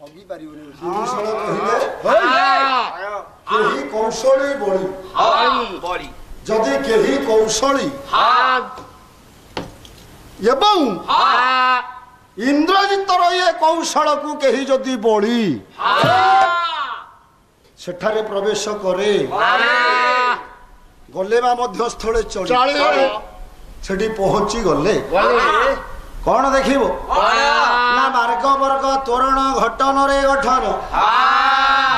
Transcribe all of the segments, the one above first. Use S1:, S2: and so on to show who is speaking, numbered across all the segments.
S1: जगी पारिबनी विभीषण कहिले केही कौशली बड़ी जदि केही कौशली एवं इंद्रजितर ये कौशल को केही जदि बड़ी सेठारे प्रवेश करे गले बा मध्यस्थले चली सेठी पहुंची गले कौन देखिबो ना मार्ग वर्ग तोरण घटन रे गठन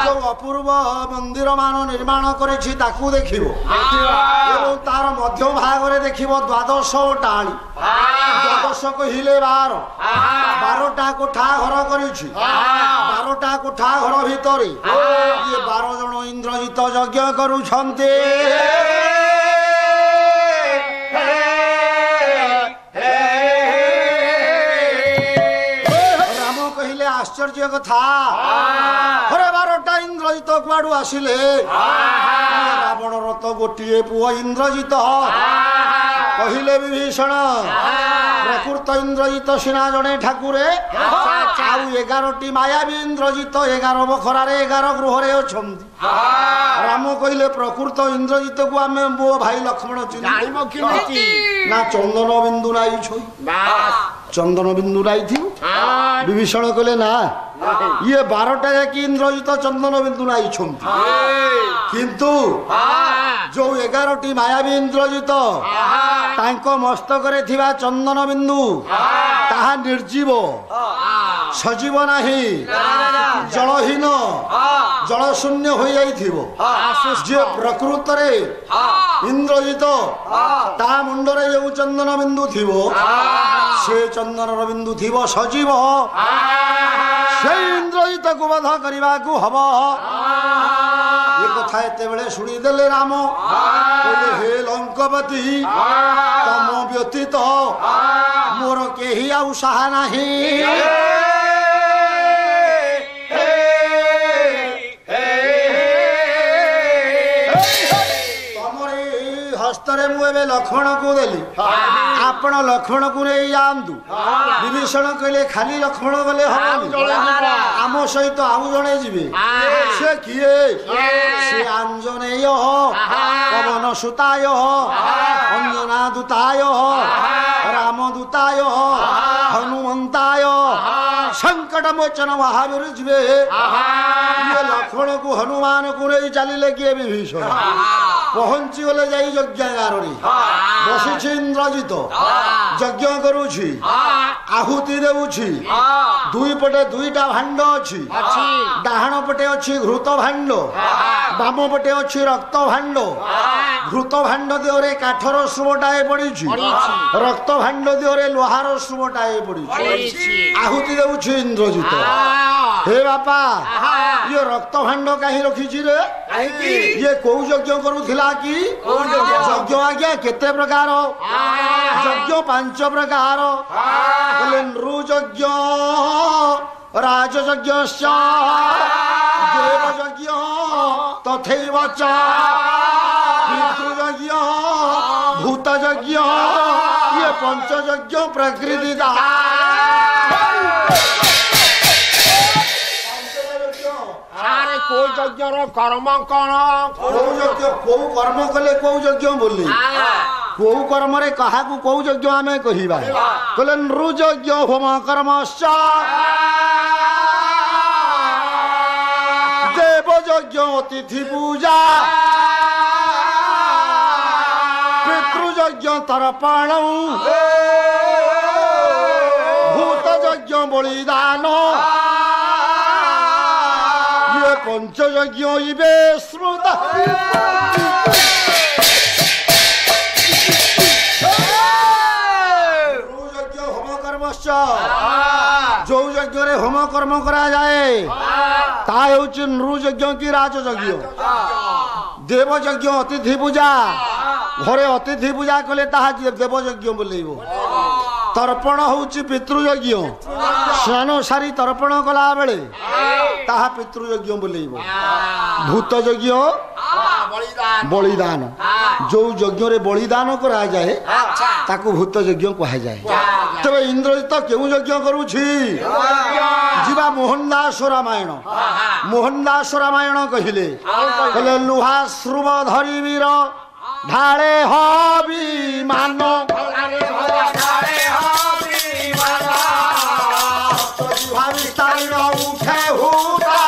S1: जो अपूर्व मंदिर मान निर्माण करिछि ताकू देखिबो एवं तार मध्य भाग रे देखिबो द्वादश टाणी द्वादश कहिले 12टा कोठा घर करिछि 12टा कोठा घर भितरे ये 12 जण इंद्रजित यज्ञ करूछन्ते आश्चर्य कथा अरे 12टा इंद्रजित कुआडू आसिले रावण रथ गोटे पुओ इंद्रजित कहिले विभीषण प्रकृत इंद्रजित सिना जड़े ठाकुरे आउ 11टी मायावी इंद्रजित 11 बखरा 11 गृह राम कहले प्रकृत इंद्रजित को आम मो भाई लक्ष्मण ना चंदन बिंदु नाई छोई चंदन बिंदु नाई थी विभीषण कहले ना ये 12टा जाक इंद्रजित चंदन बिंदु नाई किंतु जो 11टी मायावी इंद्रजित तांको मस्तक रे थिबा चंदन बिंदु ताहा निर्जीव सजीव नाही जलहीन जल शून्य हो जाइथिबो जे प्रकृत रे इंद्रजित ता मुंडरे जो चंदन बिंदु थिबो से चंदन बिंदु थिबो सजीव से इंद्रजित को वध करबा को हबो ये कथा एते बेले सुनी देले राम कहले हे लंकापति तम व्यतीत मोर केही आउ साहा नाही हस्तरे मुझे लक्ष्मण को देली आपण लक्ष्मण को नहीं जानतु विभीषण कहले खाली लक्ष्मण गले आम सहित आउ जणे जीवे से किए से आंजनेय पवन सुताय अंजना दूताय रामदूताय हनुमंताय संकट मोचन महावीर जीवे ये लक्ष्मण को हनुमान को नहीं चलिले किए विभीषण पहुंची गले जाई यज्ञागार बसी इंद्रजित यज्ञ करुछि आहुति देउछि दुई पटे दुईटा भांड अछि डाहाण पटे अछि घृत भांड बाम पटे अछि रक्त भांड घृत भांड देहरे काठर सुबटाए पड़िछि रक्त भांड देहरे लोहार सुबटाए पड़िछि आहुति देउछि इंद्रजित हे बापा ये रक्त भांड काहे रखिछि रे ये को यज्ञ करूथिला कि यज्ञ आज्ञा केते प्रकार यज्ञ 5 प्रकार बोले नृयज्ञ राजयज्ञ देवयज्ञ तथैव च पितृयज्ञ भूतयज्ञ ये 5 यज्ञ प्रकृति दा
S2: को यज्ञ कर्म कौन
S1: को कर्म कले को यज्ञ बोली को कर्म रे कहा को यज्ञ आमे कहिबा कहले नृयज्ञ होम कर्मश्च देवयज्ञ अतिथि पूजा पितृयज्ञ तर्पण भूतयज्ञ बलिदान 5 यज्ञ इबे स्मृत होम कर्मश्च जो यज्ञ रे होम कर्म करा जाए ता होछि नृयज्ञ की राजयज्ञ देवयज्ञ अतिथि पूजा घरे अतिथि पूजा कले ताहा देवयज्ञ बोलेइबो तर्पण होछि पितृयज्ञ स्नान सारी तर्पण कला बेले ताहा पितृयज्ञ बोलेइबो भूतयज्ञ बलिदान जो यज्ञ रे बलिदान करा जाए ताकू भूतयज्ञ कहा जाए तबे इंद्रजित केउ यज्ञ करूछि जीवा ମୋହନ ଦାସ ରାମାୟଣ ମୋହନ ଦାସ ରାମାୟଣ କହିଲେ କହିଲେ ଲୁହା ଶ୍ରୁବ ଧରିବୀର ଢାଳେ ହବିମାନ ଉଠେ ହୁତା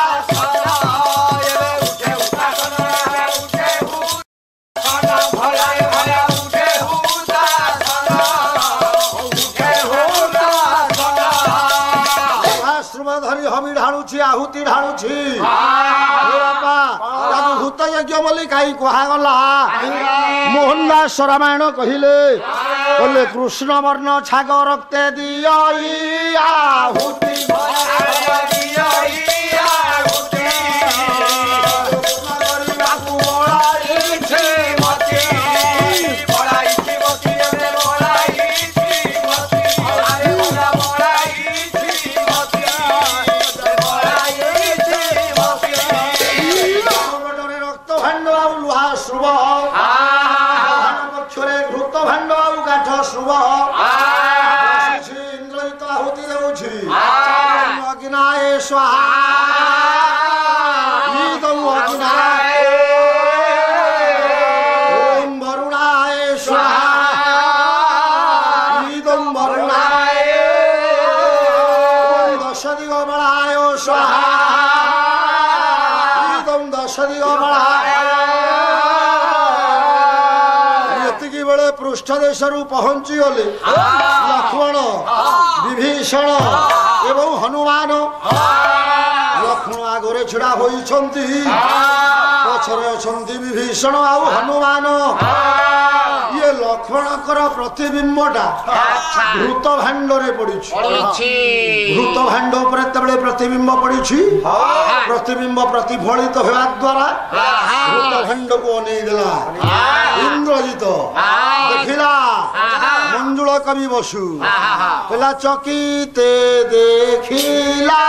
S1: ଧରି ହବି ଢାଳୁଛି ଆହୁତି ଢାଳୁଛି ବାପା ତାକୁ ଭୂତ ଯଜ୍ଞ ବୋଲି କାହିଁ କୁହାଗଲା ମୋହନ ଦାସ ରାମାୟଣ କହିଲେ କହିଲେ କୃଷ୍ଣ ବର୍ଣ୍ଣ ଛାଗ ରକ୍ତେ ଦିଅ ଆହୁତି ପକ୍ଷରେ ଘୃତ ଭାଣ୍ଡ ଆଉ କାଠ ଶୁଭ ଇନ୍ଦ୍ରଜିତ ଆହୁତି ଦେଉଛି ଅଗ୍ନାୟ ସ୍ୱାହା ଓಂ ବରୁଣାୟ ସ୍ୱାହା ଇଦଂ ବରୁଣାୟ ଦଶ ଦିଗ ବଳାୟ ସ୍ୱାହା ଇଦଂ ଦଶ ଦିଗ ବଳାୟ ବେଳେ ପୃଷ୍ଠ ଦେଶରୁ ପହଞ୍ଚି ଗଲେ ଲକ୍ଷ୍ମଣ ବିଭୀଷଣ ଏବଂ ହନୁମାନ ଲକ୍ଷ୍ମଣ ଆଗରେ ଛିଡ଼ା ହୋଇଛନ୍ତି ପଛରେ ଅଛନ୍ତି ବିଭୀଷଣ ଆଉ ହନୁମାନ ଇଏ ଲକ୍ଷ୍ମଣଙ୍କର ପ୍ରତିବିମ୍ବଟା ଘୃତ ଭାଣ୍ଡରେ ପଡିଛି ଘୃତ ଭାଣ୍ଡ ଉପରେ ଯେତେବେଳେ ପ୍ରତିବିମ୍ବ ପଡିଛି ପ୍ରତିବିମ୍ବ ପ୍ରତିଫଳିତ ହେବା ଦ୍ୱାରା ଘୃତ ଭାଣ୍ଡକୁ ଅନେଇ ଦେଲା ଇନ୍ଦ୍ରଜିତ ଦେଖିଲା ମଞ୍ଜୁଳ କବି ବସୁ କହିଲା ଚକିତେ ଦେଖିଲା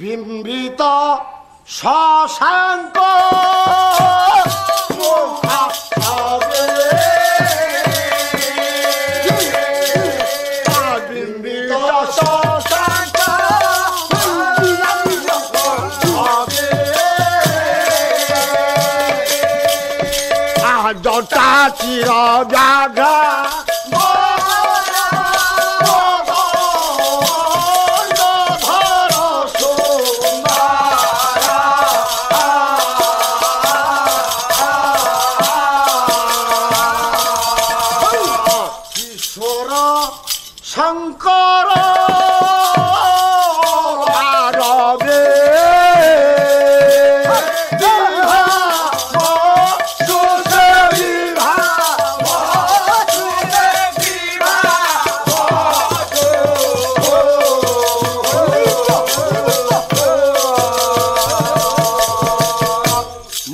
S1: বিম্বিত শশাঙ্ক জটা চির ব্যাঘ্রা শঙ্কর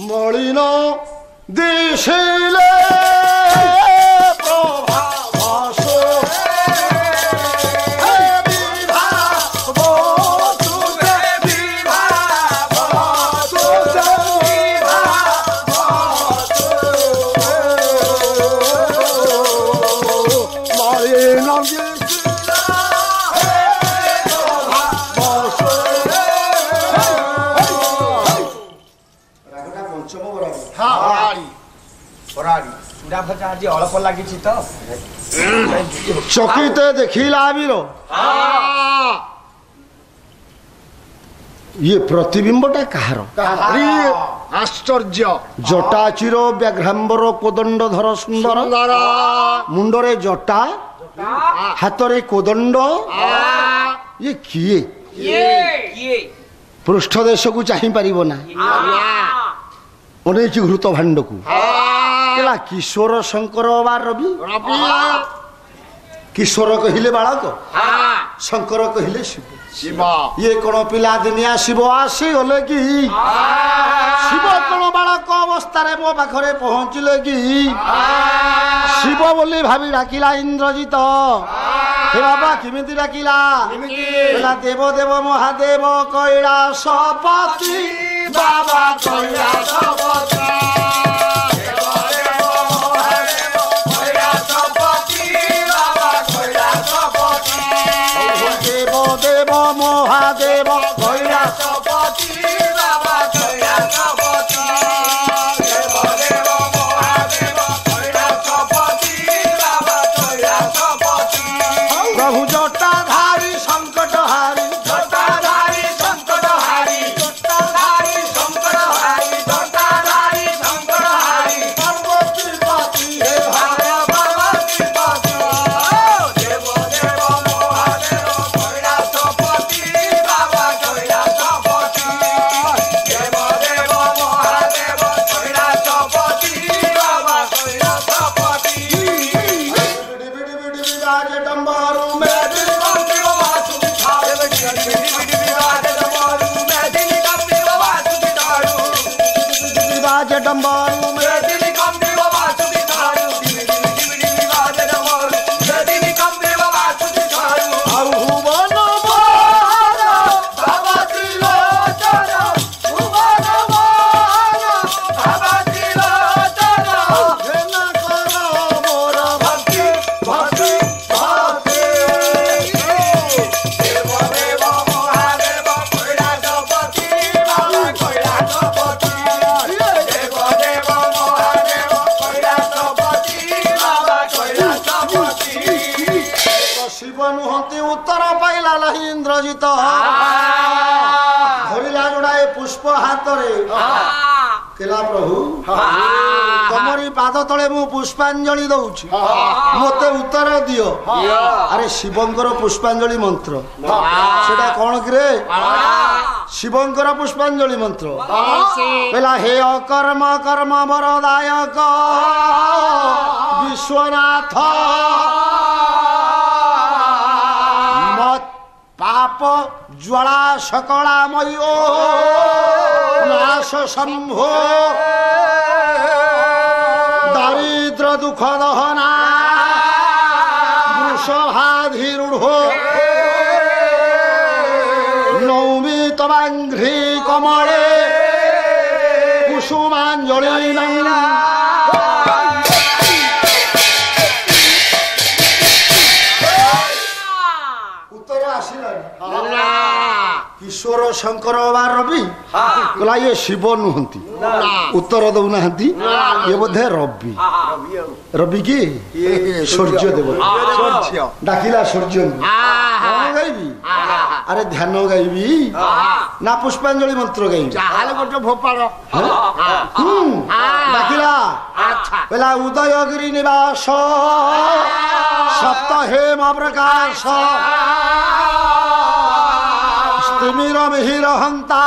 S1: মলিন দেশিলে
S2: ଅଳ୍ପ ଲାଗିଛି ତ
S1: ଚକିତେ ଦେଖିଲା ବୀର ଇଏ ପ୍ରତିବିମ୍ବଟା କାହାର
S2: ଆଶ୍ଚର୍ଯ୍ୟ
S1: ଜଟା ଚିର ବ୍ୟାଘ୍ରାମ୍ବର କୋଦଣ୍ଡଧର ସୁନ୍ଦର ମୁଣ୍ଡରେ ଜଟା ହାତରେ କୋଦଣ୍ଡ ଇଏ କିଏ ପୃଷ୍ଠ ଦେଶକୁ ଚାହିଁ ପାରିବ ନା ଅନେଇଛି ଘୃତ ଭାଣ୍ଡକୁ କିଶୋର ଶଙ୍କର ବା ରବି କିଶୋର କହିଲେ ବାଳକ शंकर कहले शिव
S3: शिव
S1: ये कौन पिला दिनिया शिव आसी गले कि शिव कौन बालक अवस्था मो पाखे पहुँचले कि शिव बोली भावी डाकिला इंद्रजित हे बाबा किमिति डाकिला बोला देव देव महादेव कैलासपति बाबा कैलासपति देव महादेव कैलासपति बाबा कैलासपति देव देव महादेव कैलासपति बाबा कैलासपति प्रभु जटाधारी संकटहारी जटाधारी संकटहारी जटाधारी संकटहारी जटाधारी संकटहारी पार्वतीपति हे हर पार्वतीपति देव देव महादेव कैलासपति बाबा कैलासपति देव देव महादेव कैलासपति बाबा कैलासपति बिड़ी बिड़ी बिड़ी बाज डंबारू में दिल कंपी वासु बिठाए बिड़ी बिड़ी बाज डंबारू में दिल कंपी वासु बिठाए बाज डंबारू में दिल कंपी वासु बिठाए बिड़ी बिड़ी बाज डंबारू में दिल कंपी वासु बिठाए आउ भुवन मोहन बाबा त्रिलोचन भुवन मोहन बाबा त्रिलोचन जन करो मोर भक्ति भक्ति भक्ति देव देव महादेव कैलासपति बाबा कैलासपति देव देव महादेव कैलासपति बाबा कैलासपति शिव नुहति उत्तर पाइला नहीं इंद्रजित धरिला जोड़ाए पुष्प हाथ रे केला प्रभु तमरी पाद तले मु पुष्पांजलि दउछि मते उत्तर दियो अरे शिवंकर पुष्पांजलि मंत्र सेटा कोन करे शिवंकर पुष्पांजलि मंत्र पेला हे अकर्म कर्म वरदायक विश्वनाथ मत पाप ज्वाला सकलामय नाश शंभो दारिद्र दुख दहना वृषभाधिरूढ़ नौमी तवाघ्री कमले कुसुमांजलि उत्तर आसिला किशोर शंकर बा रवि कहला ये शिव नुहंती उत्तर दौना ये बोधे रवि रवि की सूर्य देव डाकिला सूर्य गाइबी अरे ध्यान गाइबी ना पुष्पांजलि मंत्र गाइबी
S3: गोटे भोपाल
S1: डाकिला पहला उदयगिरी निवास सप्त हेम प्रकाश तिमिर मिहिर हंता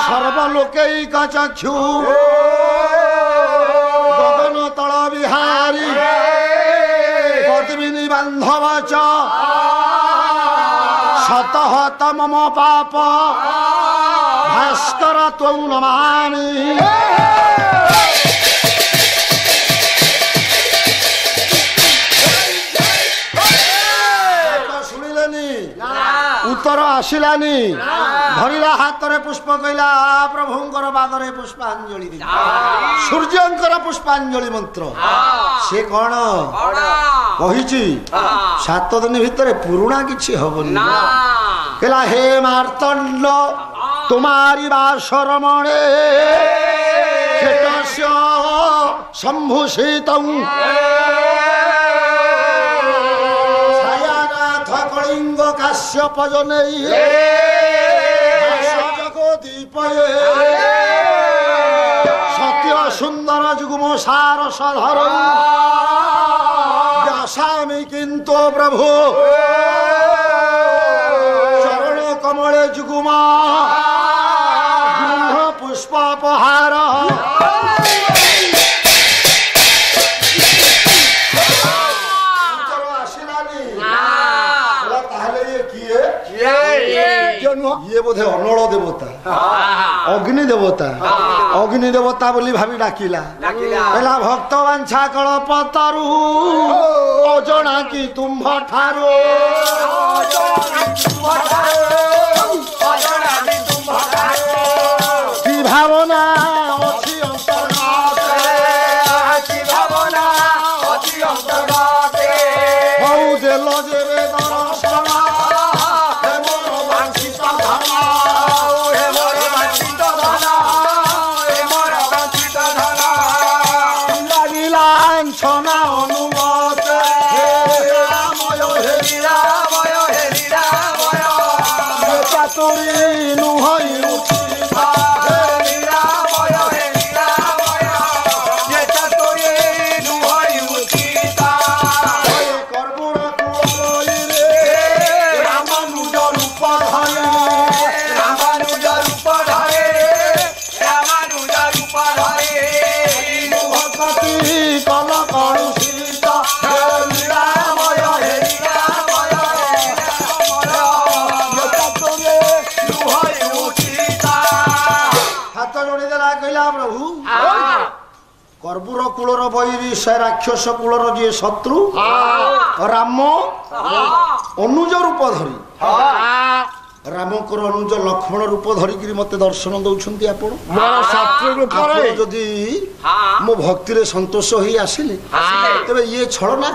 S1: सर्वलोकैक चक्षु गगन तल बिहारी पद्मिनी बांधव च शतहत मम पाप भास्कर त्वं नमामि उत्तर आसिलानी धरिला हाथ रे पुष्प कहला प्रभुंकर पादरे पुष्पांजलि दी सूर्यंकर पुष्पांजलि मंत्र से कौन कहिछि 7 दिन भितर पुरुणा किछि हबनी कहला हे मार्तंड तुम्हारी बासरमणे खेटस्य शंभुषितं कलिंग काश्यप जनै जगदीपये सत्य सुंदर जुगुम सार सधर व्यासामि किंतु प्रभु चरण कमले जुगुम पुष्पोपहार
S3: ଝିଅ ନୁହଁ
S1: ଇଏ ବୋଧେ ଅନଳ ଦେବତା ଅଗ୍ନି ଦେବତା ଅଗ୍ନି ଦେବତା ବୋଲି ଭାବି ଡାକିଲା ହେଲା ଭକ୍ତ ବାଞ୍ଛା କଳପତରୁ ଅଜଣା କି ତୁମ୍ଭ ଠାରୁ କି ଭାବନା ଅଛି ହଉ ଦେଲ ଯେବେ ଦର୍ଶନ ଛନା ଅନୁମତ ଚାତୁରୀ ନୁହଇ कर्बूर कूलर बैरी से राक्षस कूलर जी शत्रु राम अनुज रूप धरी रामकर अनुज लक्ष्मण रूप धरिक मत दर्शन दौरान जदि मो भक्ति संतोष हो आसिले तेरे ये छलना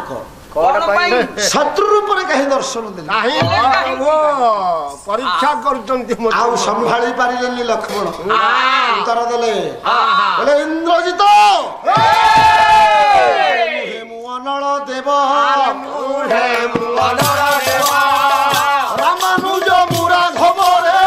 S1: कौन शत्रु रूप कहीं दर्शन दे
S3: परीक्षा कर
S1: संभाली पारे लक्ष्मण उत्तर देले इंद्रजित मुअनल देव रामानुज मुरा घबरे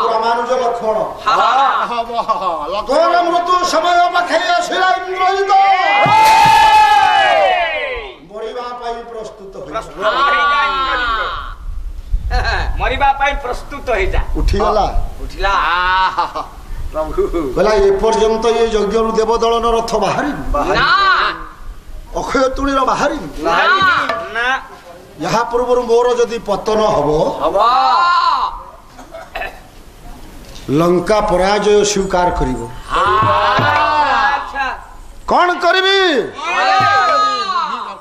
S1: रामानुज लक्ष्मण मृत्यु समय पाखे आसला इंद्रजित मरवा प्रस्तुत
S2: मरवा प्रस्तुत हो जा
S1: उठीगला
S2: उठिला
S1: कहला एपर्यंत ये यज्ञ देवदलन रथ बाहरी अक्षय तुणीर बाहरी यहाँ पूर्व मोर जदि पतन हम लंका पराजय स्वीकार करिवो कौन करिबी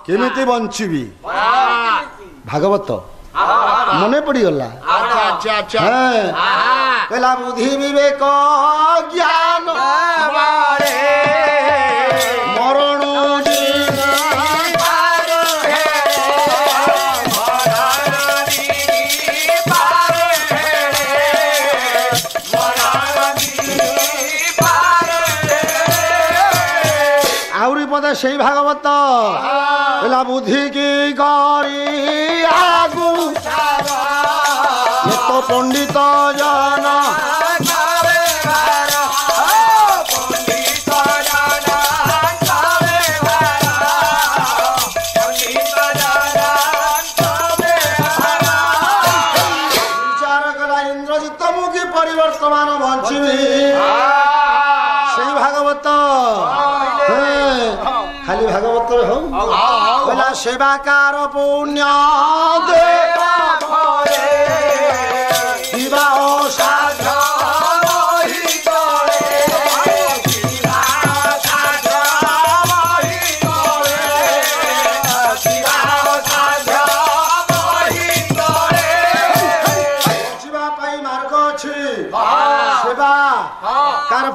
S1: केमिति बंचिबी भागवत मने पड़ी गला कहला बुद्धि विवेक ज्ञान मरण पदे से भागवत कहला बुद्धि की गरी आगु तो पंडित जन विचार कला इंद्रजित मुखी परिवर्तमान बंची से भागवत खाली ଭାଗବତରେ ହଉ କହିଲା ସେବାକାର ପୁଣ୍ୟ ଦେବା ଭରେ ବିବାହ ସାଧ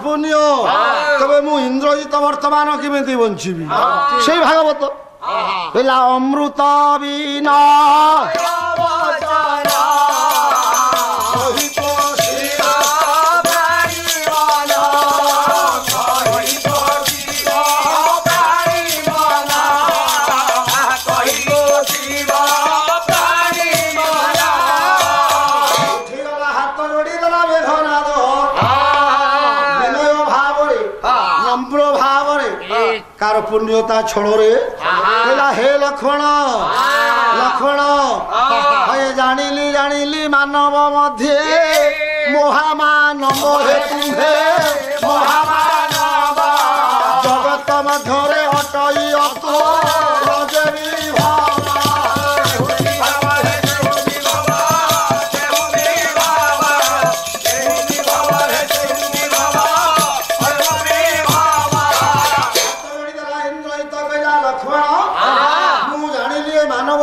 S1: পুণ্য তবে মু ইন্দ্রজিৎ বর্তমান কেমিতি বঞ্চিবি সেই ভাগবত পেলা অমৃত বিনা कार पुण्यता छोड़े हे लक्ष्मण लक्ष्मण हे जानिली जानिली मानव मध्य महामानव हे तुम्हे महामानव जगत मध्य अटई अतो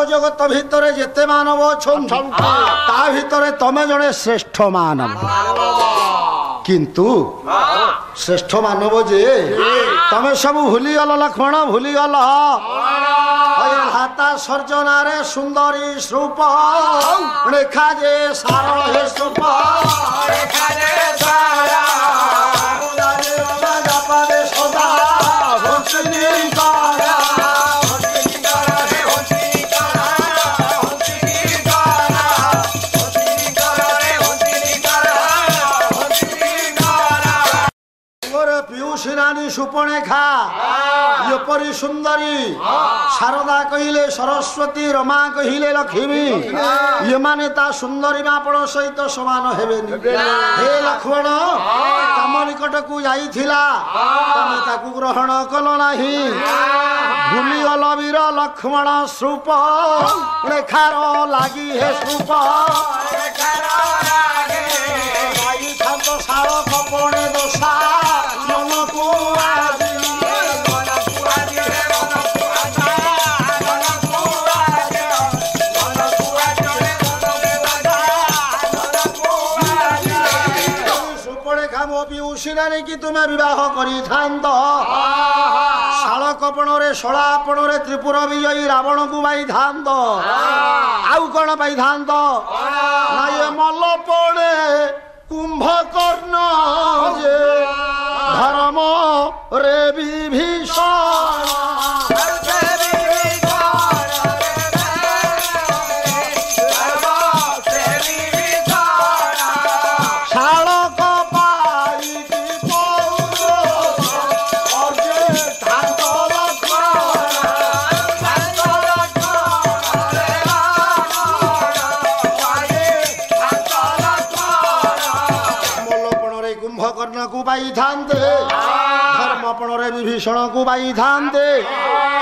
S1: जगत भितर जेते मानव ता भितर तमे जड़े श्रेष्ठ मानव किंतु श्रेष्ठ मानव जे तमे सब भूलीगल लक्ष्मण भूलीगल हाता सर्जनारे सुंदरी स्वरूप रेखा जे सार हे स्वरूप रानी सुपर्णेखा यपरी सुंदरी शारदा कहिले सरस्वती रमा कहिले लक्ष्मी ये माने ता सुंदरी मापण सहित समान हेबेनी हे लक्ष्मण तम निकट को जाइथिला तमे ताकू ग्रहण कल नाही भूली गल वीर लक्ष्मण स्वरूप रेखार लागी हे स्वरूप रेखार लागे आई थांत साळ कपणे दोषा कि तुम्हें विवाह करी शाल कपणे शलापणे त्रिपुर विजयी रावण को पाई आउ कौन पाई ये मल पड़े कुंभकर्ण जे धर्म रे विभीषण धर्मपणे विभीषण को पाई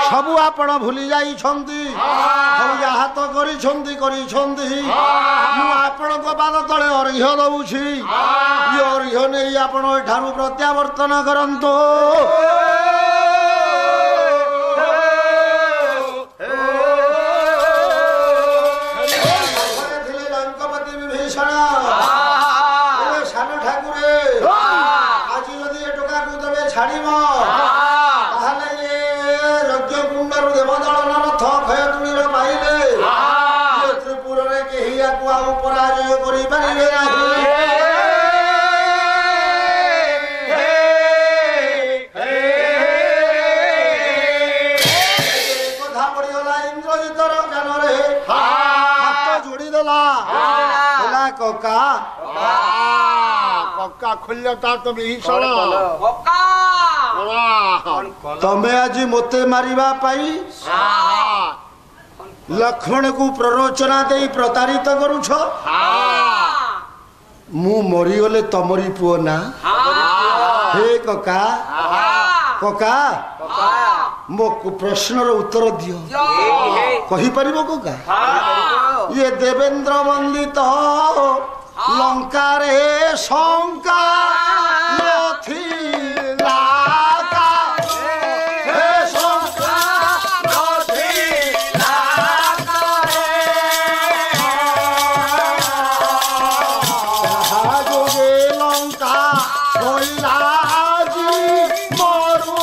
S1: सबू आपण भूली जाई तो पाद तले अर्घ्य दौछि ये अर्घ्य नहीं आपण एठारु प्रत्यावर्तन करंतो तमे आज मोते मारिबा पाई लक्ष्मण को प्ररोचना दे प्रतारित करुछ मु मरीगले तमरी पुओ ना हे कका कका मो प्रश्नर उत्तर दियो कही परिबो कोका ये देवेंद्र वंदित लंका रे शंका नथिला का हे शंका नथिला का जोगे लंका होइला जी मरु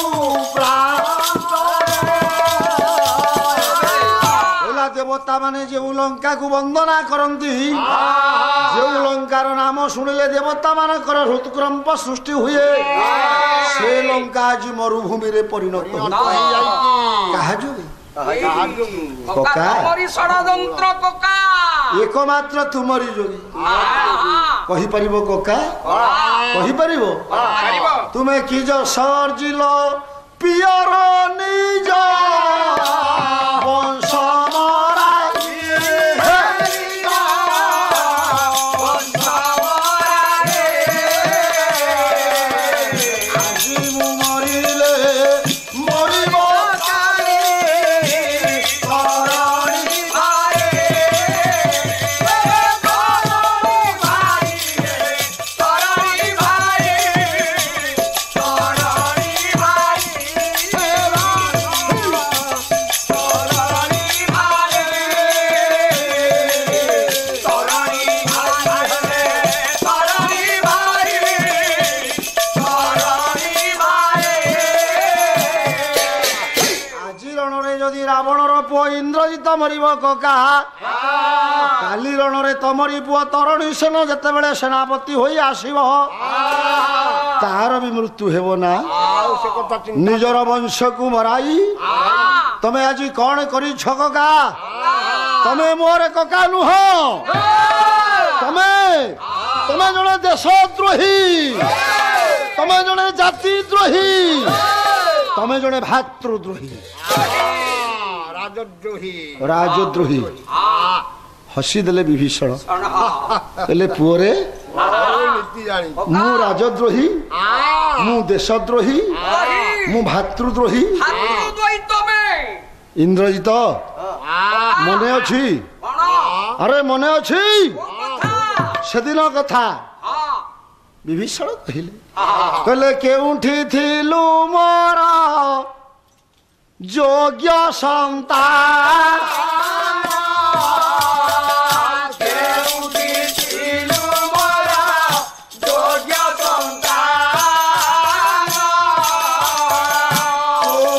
S1: देवता माने जो लंका को वंदना करती जो लंकार नाम शुणिले देवता मानकर हृतकंप सृष्टि हुए से लंका आज मरुभूमि रे परिणत एकमात्र तुमरी जोगी कही परिबो कोका कही परिबो तुमे कि जो सर्जिल पियर निज वंश इंद्रजित मरिब कका काली रण रे तमरी पुआ तरुणी सेन जते बेले सेनापति होई आसीब तार भी मृत्यु हेबो ना निजर वंश को मराई तमे आज कौन करी छका तमे मोर कका नुह तमे तमे जने देशद्रोही तमे जने जातिद्रोही तमे जने भातृद्रोही राजद्रोही हसी देले विभीषण हेले पुओरे मु राजद्रोही मु देशद्रोही मु भातृद्रोही इंद्रजित मने अछि अरे मने अछि सेदिन कथा विभीषण कहले केउठी थिलु मोरा योग्य संतान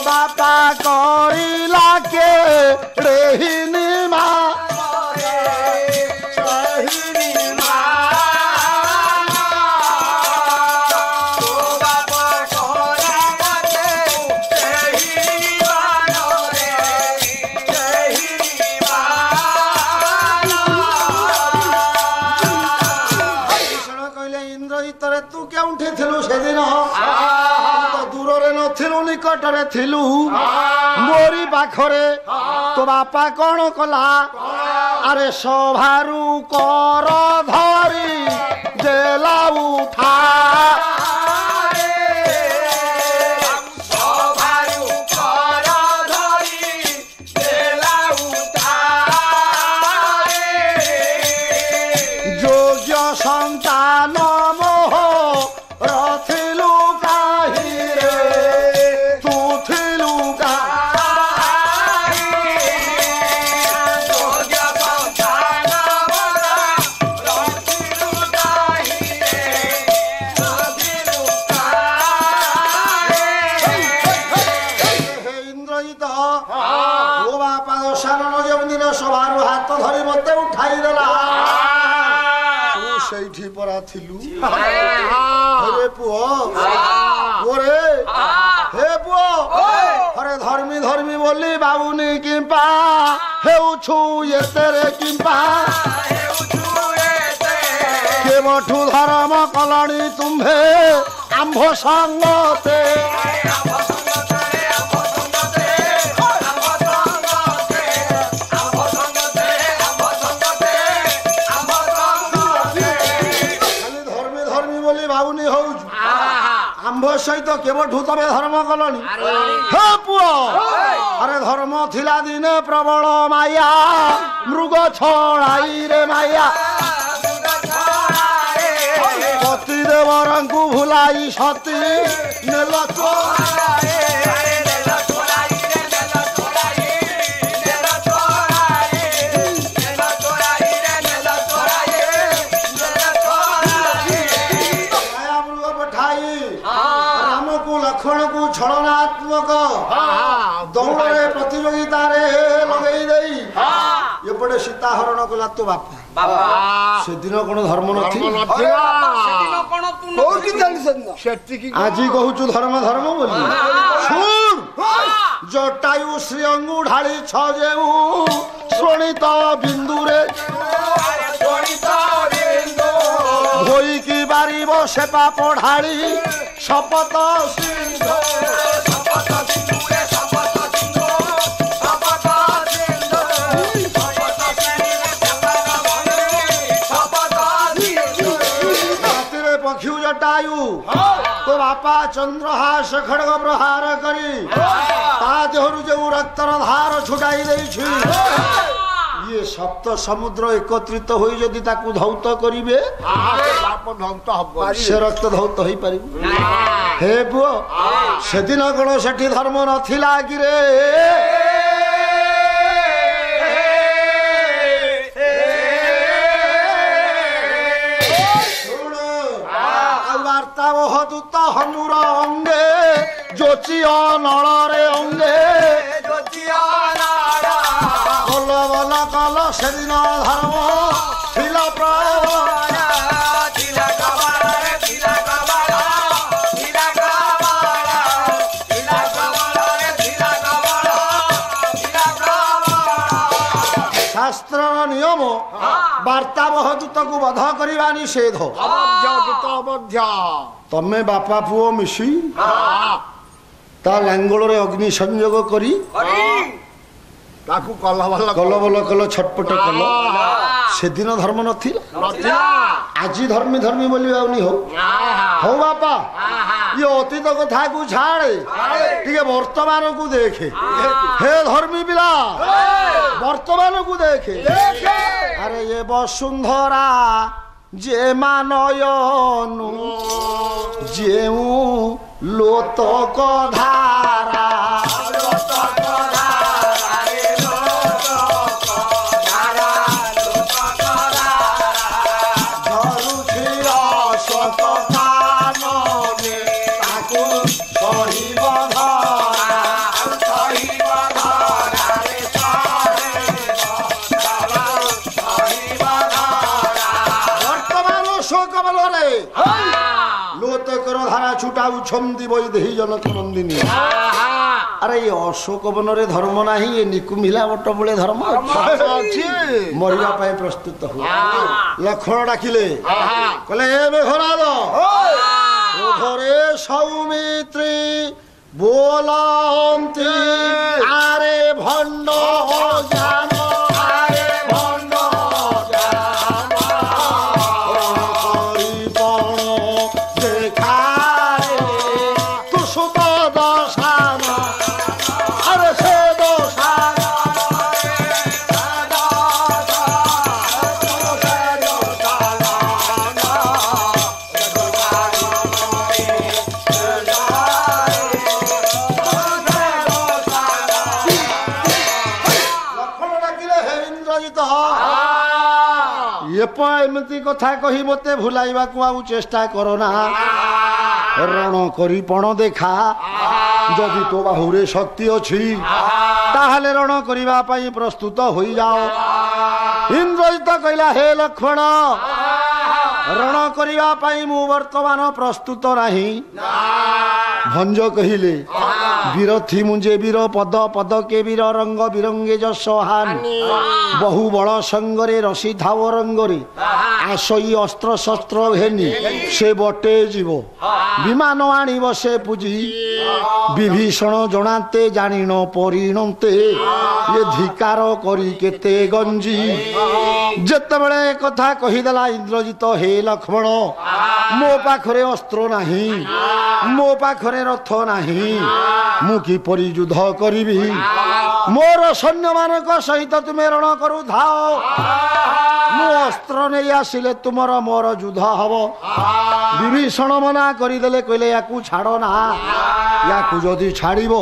S1: बापा करिला के रेहिनी मा निकटरे थिलु मोरी पाखरे तो बापा कौन कला अरे सभारू कर धरी देला उठा योग्य संतान मोह रथिलु थिलु अरे पुओ ओरे हे पुओ अरे धर्मी धर्मी बोली बाबूनी किंपा हेउछु एतेरे किंपा के मठु धर्म कलणी तुम्भे आंभ संगते आंभ সহিত কেবঠু তবে ধর্ম কলনি হে পুଅ আরে ধর্ম থিলা দিনে প্রবল মায়া মৃগ ছড়াই রে মায়া পতি দেবরଙ୍କୁ ভুলাই সতী নেল লক্ষণକୁ ଛଳନାତ୍ମକ ଦୌଡ଼ରେ ପ୍ରତିଯୋଗିତାରେ ଲଗେଇ ଦେଇ ଏପଟେ ସୀତା ହରଣ କଲା ତୋ ବାପା ସେଦିନ କଣ ଧର୍ମ ନଥିଲା ଆଜି କହୁଛୁ ଧର୍ମ ଧର୍ମ ବୋଲି ଶୁଣ ଜଟାୟୁ ଶ୍ରୀ ଅଙ୍ଗୁଢାଳି ଛ ଯେଉ ଶୋଣିତ ବିନ୍ଦୁରେ ଧୋଇକି ବାରିବ ସେପା ପଢାଳି ଶପଥ ରାତିରେ ପକ୍ଷୀ ଜଟାୟୁ ତୋ ବାପା ଚନ୍ଦ୍ରହାସ ଖଡଗ ପ୍ରହାର କରି ତା ଦେହରୁ ଯେଉଁ ରକ୍ତର ଧାର ଛୁଟାଇ ଦେଇଛି ଇଏ ସପ୍ତ ସମୁଦ୍ର ଏକତ୍ରିତ ହୋଇ ଯଦି ତାକୁ ଧୌତ କରିବେ ସେ ରକ୍ତ ଧୌତ ହେଇପାରିବ ହେ ପୁଅ ସେଦିନ କଣ ସେଠି ଧର୍ମ ନଥିଲା କିରେ ଶୁଣ ଆଉ ବାର୍ତ୍ତାବହ ଦୂତ ହନୁର ଅଙ୍ଗେ ଜ୍ୟୋତିୟ ନଳରେ ଅଙ୍ଗେ বল কল সেদিন ধর্ম ছিল শাস্ত্রর নিয়ম বার্তাবহ দূতକୁ বধ କରିବା নিষেধ ତମେ ବାପା ପୁଅ ମିଶି ତା ଲାଙ୍ଗଳରେ ଅଗ୍ନି ସଂଯୋଗ କରି ତାକୁ କଲବଲ କଲ ଛଟପଟ କଲ ସେଦିନ ଧର୍ମ ନଥିଲା ଆଜି ଧର୍ମୀ ଧର୍ମୀ ବୋଲି ଆଉନି ହଉ ହଉ ବାପା ଇଏ ଅତୀତ କଥାକୁ ଛାଡେ ଟିକେ ବର୍ତ୍ତମାନକୁ ଦେଖେ ହେ ଧର୍ମୀ ପିଲା ବର୍ତ୍ତମାନକୁ ଦେଖେ ଆରେ ଏ ବସୁନ୍ଧରା ଯେ ମାନୟନୁ ଯେଉଁ ଲୋତକ ଧାରା লোতকর ধারা ছুটাউছন্তি বৈদেহী জনক নন্দিনী আরে এই অশোক বନରେ ধর্ম ନାହିଁ ଏ ନିକୁମ୍ଭିଲା ବଟ ବଳେ ଧର୍ମ ଅଛି ମରିବା ପାଇଁ ପ୍ରସ୍ତୁତ ହୁଅ ଲକ୍ଷ୍ମଣ ଡାକିଲେ କହିଲେ ଏ ମେଘନାଦ ଘରେ ସୌମିତ୍ରୀ ବୋଲନ୍ତି ଆରେ ଭଣ୍ଡ ଜାନ ଏମିତି କଥା କହି ମତେ ଭୁଲାଇବାକୁ ଆଉ ଚେଷ୍ଟା କର ନା ରଣ କରି ପଣ ଦେଖା ଯଦି ତୋ ବାହୁରେ ଶକ୍ତି ଅଛି ତାହେଲେ ରଣ କରିବା ପାଇଁ ପ୍ରସ୍ତୁତ ହୋଇଯାଅ ଇନ୍ଦ୍ରଜିତ କହିଲା ହେ ଲକ୍ଷ୍ମଣ ରଣ କରିବା ପାଇଁ ମୁଁ ବର୍ତ୍ତମାନ ପ୍ରସ୍ତୁତ ନାହିଁ ଭଞ୍ଜ କହିଲେ ବୀରଥି ମୁଞ୍ଜେ ବୀର ପଦ ପଦ କେ ବୀର ରଙ୍ଗ ବିରଙ୍ଗେ ଯଶ ହାନି ବହୁ ବଳ ସଙ୍ଗରେ ରସି ଧାବ ରଙ୍ଗରେ ଆସଇ ଅସ୍ତ୍ର ଶସ୍ତ୍ର ଘେନି ସେ ବଟେ ଯିବ ବିମାନ ଆଣିବ ସେ ପୂଜି ବିଭୀଷଣ ଜଣାତେ ଜାଣିନ ପରିଣତେ ଏ ଧିକାର କରି କେତେ ଗଞ୍ଜି ଯେତେବେଳେ କଥା କହିଦେଲା ଇନ୍ଦ୍ରଜିତ ହେ ଲକ୍ଷ୍ମଣ ମୋ ପାଖରେ ଅସ୍ତ୍ର ନାହିଁ ମୋ ପାଖରେ ରଥ ନାହିଁ ମୁଁ କିପରି ଯୁଦ୍ଧ କରିବି ମୋର ସୈନ୍ୟମାନଙ୍କ ସହିତ ତୁମେ ରଣ କରୁଥାଅ ମୁଁ ଅସ୍ତ୍ର ନେଇ ଆସିଲେ ତୁମର ମୋର ଯୁଦ୍ଧ ହବ ବିଭୀଷଣ ମନା କରିଦେଲେ କହିଲେ ୟାକୁ ଛାଡ଼ ନା ୟାକୁ ଯଦି ଛାଡ଼ିବ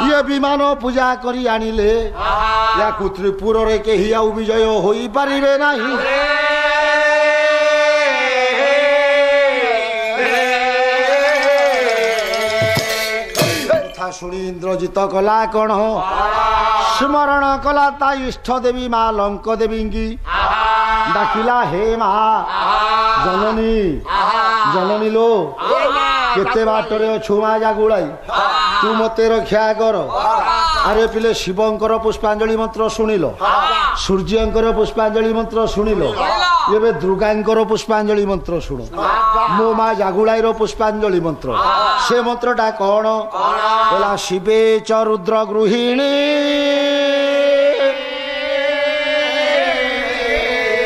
S1: ଇଏ ବିମାନ ପୂଜା କରି ଆଣିଲେ ୟାକୁ ତ୍ରିପୁରରେ କେହି ଆଉ ବିଜୟ ହୋଇପାରିବେ ନାହିଁ ଶୁଣି ଇନ୍ଦ୍ରଜିତ କଲା କଣ ସ୍ମରଣ କଲା ତା ଇଷ୍ଟ ଦେବୀ ମା ଲଙ୍କ ଦେବୀଙ୍କି ଡାକିଲା ହେ ମା ଜନନୀ ଜନନୀ ଲୋ କେତେ ବାଟରେ ଅଛୁ ମା ଜାଗୁଳାଇ ତୁ ମତେ ରକ୍ଷା କର ଆରେ ପିଲେ ଶିବଙ୍କର ପୁଷ୍ପାଞ୍ଜଳି ମନ୍ତ୍ର ଶୁଣିଲ ସୂର୍ଯ୍ୟଙ୍କର ପୁଷ୍ପାଞ୍ଜଳି ମନ୍ତ୍ର ଶୁଣିଲ ଏବେ ଦୁର୍ଗାଙ୍କର ପୁଷ୍ପାଞ୍ଜଳି ମନ୍ତ୍ର ଶୁଣ ମୋ ମା ଜାଗୁଳାଇର ପୁଷ୍ପାଞ୍ଜଳି ମନ୍ତ୍ର ସେ ମନ୍ତ୍ରଟା କଣ କହିଲା ଶିବେ ଚ ରୁଦ୍ର ଗୃହିଣୀ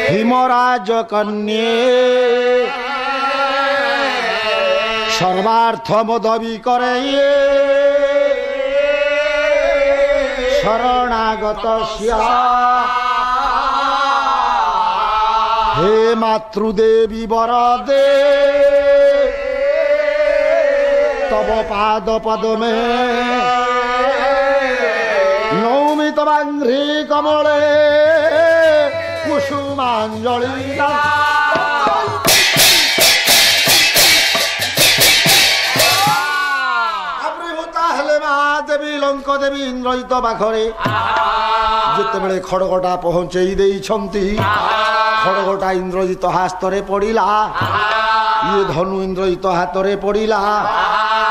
S1: হিমরাজ কন্যে সর্বার্থ মদবি করে শরণাগত হে মাতৃদেবী বরদে তব পাদ পদমে নৌমি তবাঙ্ঘ্রি কমলে কুসুমাঞ্জলি ହେଲେ ମହାଦେବୀ ଲଙ୍କ ଦେବୀ ଇନ୍ଦ୍ରଜିତ ପାଖରେ ଯେତେବେଳେ ଖଡଗଟା ପହଞ୍ଚେଇ ଦେଇଛନ୍ତି ଖଡଗଟା ଇନ୍ଦ୍ରଜିତ ହାତରେ ପଡିଲା ଇଏ ଧନୁ ଇନ୍ଦ୍ରଜିତ ହାତରେ ପଡିଲା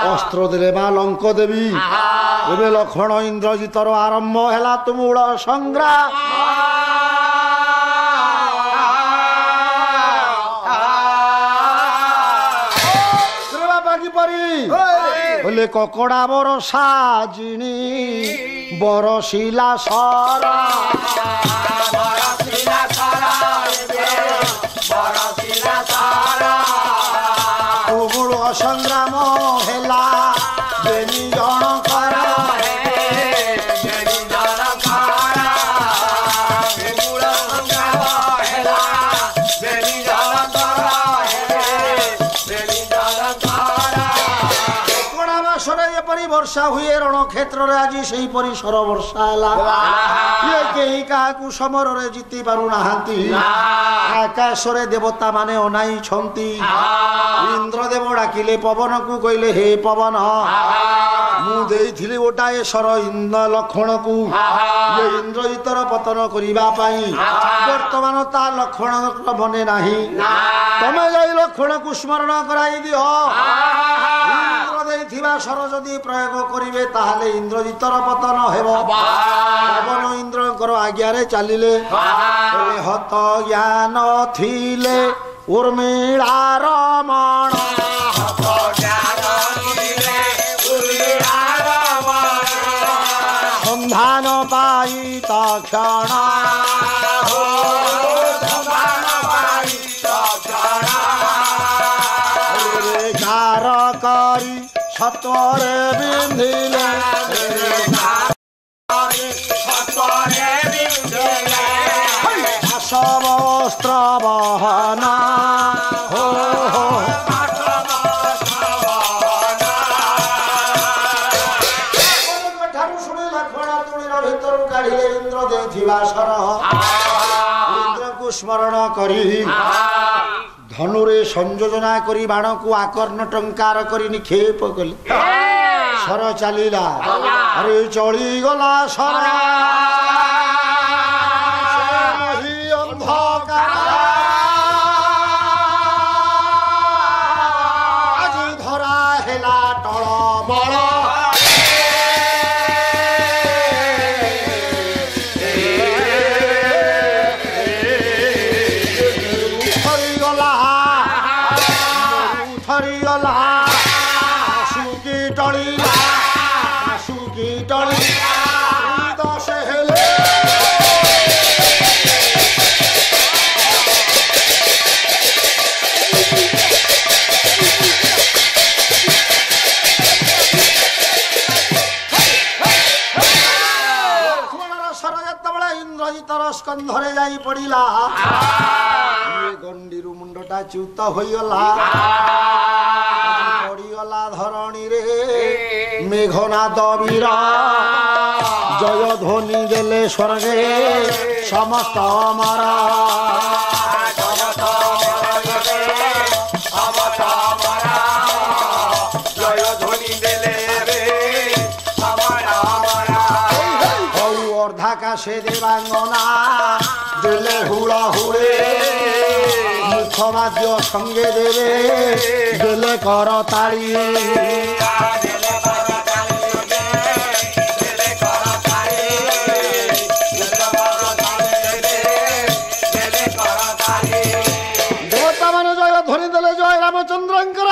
S1: ଅସ୍ତ୍ର ଦେଲେ ମା ଲଙ୍କ ଦେବୀ ଏବେ ଲକ୍ଷ୍ମଣ ଇନ୍ଦ୍ରଜିତର ଆରମ୍ଭ ହେଲା ତୁମୁଳ ସଂଗ୍ରାମ বলে ককড়া বরসা জিনি বরশিলা সরা তুমুল সংগ্রাম হেলা বেনি জনকর ବର୍ଷା ହୁଏ ରଣକ୍ଷେତ୍ରରେ ଆଜି ସେହିପରି ସର ବର୍ଷା ହେଲା ଇଏ କେହି କାହାକୁ ସମରରେ ଜିତି ପାରୁନାହାନ୍ତି ଆକାଶରେ ଦେବତା ମାନେ ଅନାଇଛନ୍ତି ଇନ୍ଦ୍ରଦେବ ଡାକିଲେ ପବନକୁ କହିଲେ ହେ ପବନ ମୁଁ ଦେଇଥିଲି ଗୋଟାଏ ସର ଇନ୍ଦ୍ର ଲକ୍ଷ୍ମଣକୁ ଇଏ ଇନ୍ଦ୍ରଜିତର ପତନ କରିବା ପାଇଁ ବର୍ତ୍ତମାନ ତା ଲକ୍ଷ୍ମଣର ମନେ ନାହିଁ ତମେ ଯାଇ ଲକ୍ଷ୍ମଣକୁ ସ୍ମରଣ କରାଇ ଦିଅ ଦେଇଥିବା ସର ଯଦି ପ୍ରୟୋଗ କରିବେ ତାହେଲେ ଇନ୍ଦ୍ରଜିତର ପତନ ହେବ ପବନ ଇନ୍ଦ୍ରଙ୍କର ଆଜ୍ଞାରେ ଚାଲିଲେ ହତ ଜ୍ଞାନ ଥିଲେ ଉର୍ମିଳା ରମଣ ସନ୍ଧାନ ପାଇ ତକ୍ଷଣ କରି সতরে বিন্ধিলে সব অস্ত্র বহনা শুনে লক্ষ্মণ তুলির ভিতর কাঢ়িলে ইন্দ্র দেখিবা সর ইন্দ্রକୁ স্মরণ করি ধনুরে সংযোজনা করি বাণକୁ আকর্ণ টঙ্কার করে নিক্ষেপ কলে সর চালিলা আরে চলিগলা সর আজ ধরা হেলা টল ଭାର ଯେତେବେଳେ ଇନ୍ଦ୍ରଜିତର ସ୍କନ୍ଧରେ ଯାଇ ପଡ଼ିଲା ଗଣ୍ଡିରୁ ମୁଣ୍ଡଟା ଚ୍ୟୁତ ହୋଇଗଲା ପଡ଼ିଗଲା ଧରଣୀରେ ମେଘନାଦ ବୀର ଜୟ ଧ୍ୱନି ଦେଲେ ସ୍ୱର୍ଗେ ସମସ୍ତ ଅମର অর্ধাকাশে দেবাঙ্গনা দিলে হুড়া হুড়ে মুখবাদ্য সঙ্গে দেবে দিলে করতালি দেবতা মানে জয় ধ্বনি দেলে জয় রামচন্দ্রঙ্কর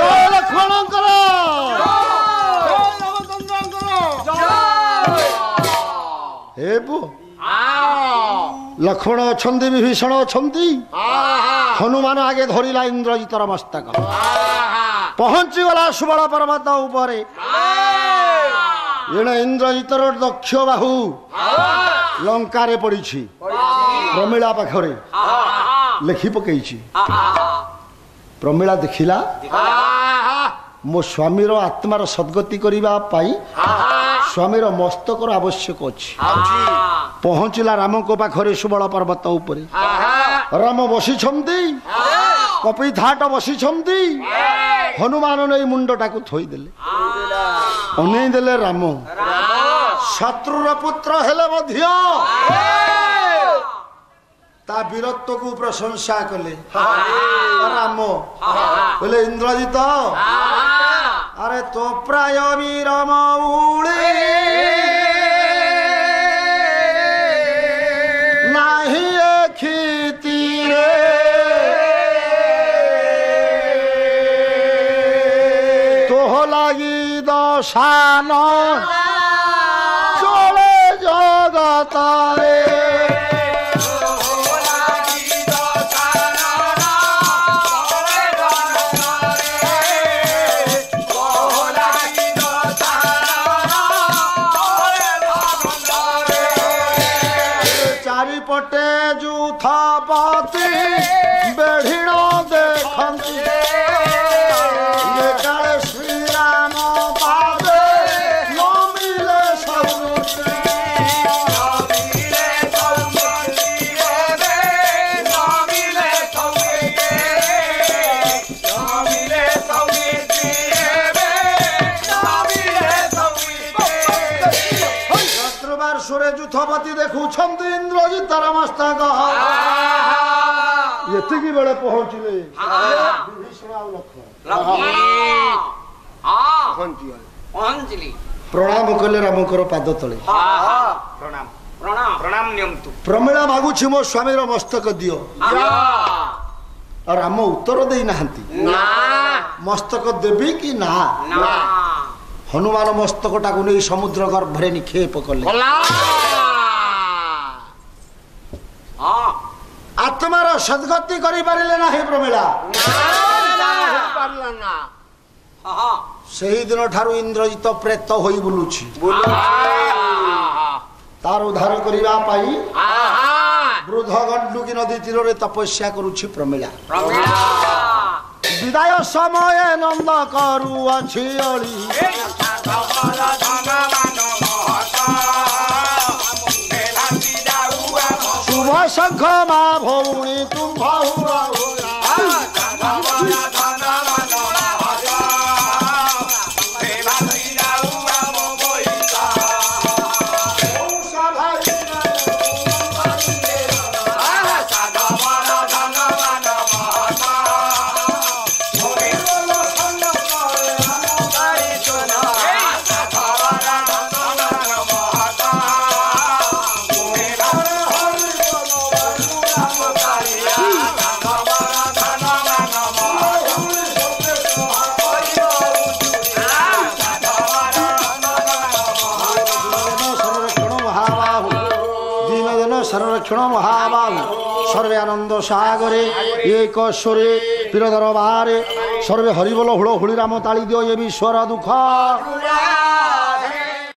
S1: জয় লক্ষ্মণঙ্কর লক্ষ্মণ অছন্তি বিভীষণ অছন্তি হনুমান আগে ধরিলা ইন্দ্রজিতর মস্তক পৌঁছিগলা সুবল পর্বত উপরে এনে ইন্দ্রজিতর দক্ষ বাহু লঙ্কারে পড়িছি প্রমিলা পাখরে লেখি পকাইছি প্রমিলা দেখিলা মো স্বামীর আত্মার সদ্গতি করিবা পাই স্বামীর মস্তকর আবশ্যক অছি পৌঁছিলা রামଙ୍କ পাখরে সুবল পর্বত উপরে রাম বসিছন্তি কপিথাট বসিছন্তি হনুমান নেই মুন্ডটাকে থই দেলে অনেই দেলে রাম শত্রুর পুত্র হেলে মধ্য তা বীরত্বকু প্রশংসা কলে রাম বলে ইন্দ্রজিত আরে তো প্রায় বীর মৌড়ে নাহি খিতিরে তোহ লাগি দশান চলে জগতারে চারিপটে যুথপতি বেঢ়িণ দেখন্তি কাଳେ শ্রীরাম পাদে নমিলে সৌমিত্রী শত্রুবার সুরে যুথপতি দেখুছন্তি ইন্দ্রজিতর মস্তক এতিকি বেড়ে পৌঁছিলে বিভীষণ আর লক্ষ্মণ প্রণাম কলে রামଙ୍କର পাদ তলে
S2: প্রণাম প্রণাম প্রণাম নিয়ন্তু
S1: প্রমিଳା মাগুছি মো স্বামীর মস্তক দিও আর রাম উত্তর দেই নাহান্তি মস্তক দেবি কি না হনুমান মস্তকটাকে নেই সমুদ্র গর্ভরে নিক্ষেপ কলে আত্মার সদ্গতি করি পারিলে না হে প্রমিଳା সেই দিন ঠারু ইন্দ্রজিত প্রেত হই বুলুছি তার উদ্ধার করিবা পাই বৃদ্ধ গণ্ডুকি নদী তীরে তপস্যা করুছি প্রমিଳା বিদায় সময়ে নন্দ করুছি অলি শুভ শঙ্খ মা ভৌণী তুম্ভ সংরক্ষণ মহাবাহু সর্বে আনন্দ সাগরে এক স্বরে পীর দরবারে সর্বে হরিবল হুড় হুড়ি রাম তালি দিও এ বিশ্বর দুঃখ